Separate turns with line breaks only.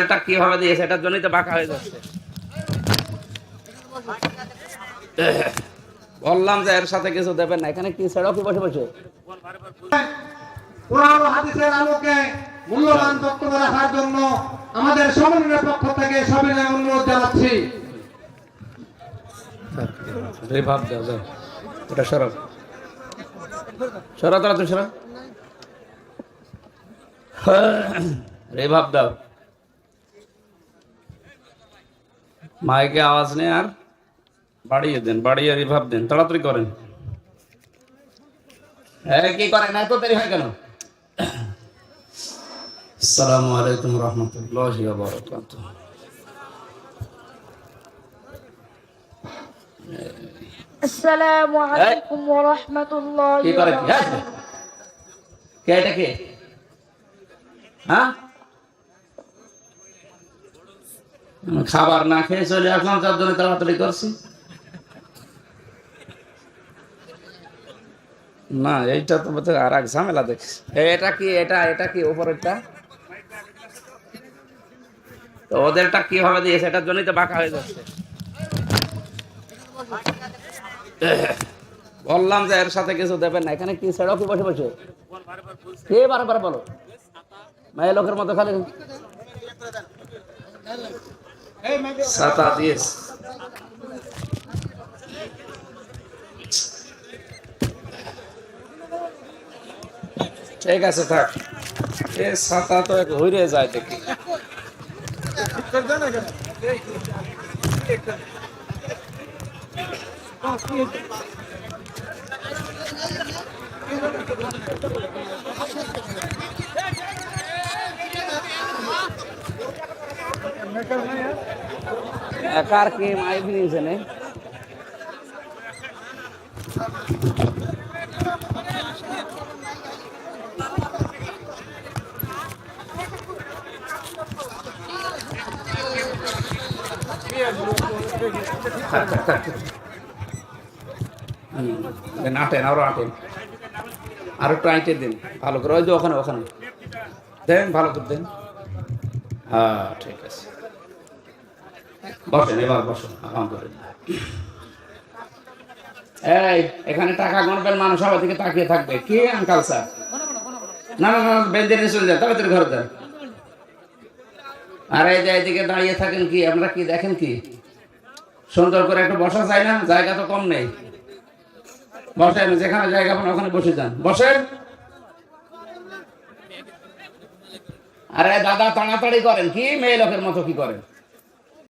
এটা কিভাবে দিয়েছে এটার জন্যই তো বাঁকা হয়ে যাচ্ছে। বললাম যে এর সাথে কিছু দেবেন না। এখানে কি ছেড়ো কি বসে বসে
কোরআন ও হাদিসের আলোকে মূল্যবান বক্তব্য রাখার জন্য আমাদের সমন্বয়ের পক্ষ থেকে সবিনয় অনুরোধ জানাচ্ছি।
রিভাব দাও দাও, এটা সরো সরো, তারা তো সরো, রিভাব দাও। মাইকে আওয়াজ নেই, আর বাড়িয়ে দেন, বাড়িয়ে রিভাব দেন, তাড়াতাড়ি করেন। কি করেন, এত দেরি হয় কেন? আসসালামু আলাইকুম রহমতুল্লাহি ওয়া বারাকাতুহু।
আসসালামু আলাইকুম ওয়া রাহমাতুল্লাহি
কি
ওয়া
করে
বারাকাতুহু।
কে এটা কে? হ্যাঁ, খাবার না খেয়ে চলে আসলাম, তার জন্য তাড়াতাড়ি করছি। না, এইটা তো বোধহয় আর এক ঝামেলা দেখছি। এটা কি, এটা কি উপরেরটা? তো ওদেরটা কিভাবে দিয়েছে এটার জন্যই তো বাঁকা হয়ে যাচ্ছে। বললাম যে এর সাথে কিছু দেবেন না। এখানে কি ছেড়ো কি বসে বসে কে বারবার বলো, মেয়ে লোকের মতো খালি ছাতা দিয়েছে। ঠিক আছে থাক, এ ছাতা তো হইরে যায় দেখি। একার কি মাইক নিয়েছে নে? আটেন, আরো আটেন, আর একটু আইটে দিন ভালো করে। ওই যে ওখানে ওখানে দেন, ভালো করে দেন। হ্যাঁ ঠিক আছে, বসেন এবার বসেন। আলহামদুলিল্লাহ। এই এখানে টাকা গণবেন, মানুষ সবার দিকে তাকিয়ে থাকবে। কি আঙ্কাল স্যার? না না না, বেঁধে নিয়ে চলে যান, তাড়াতাড়ি ঘরে দেন। আর এই যে এদিকে দাঁড়িয়ে থাকেন কি আপনারা, কি দেখেন কি? সুন্দর করে একটু বসা যায় না? জায়গা তো কম নেই। বসেন, যেখানে জায়গা পান ওখানে বসে যান, বসেন। আরে দাদা তাড়াতাড়ি করেন, কি মেয়ে লোকের মতো কি করেন?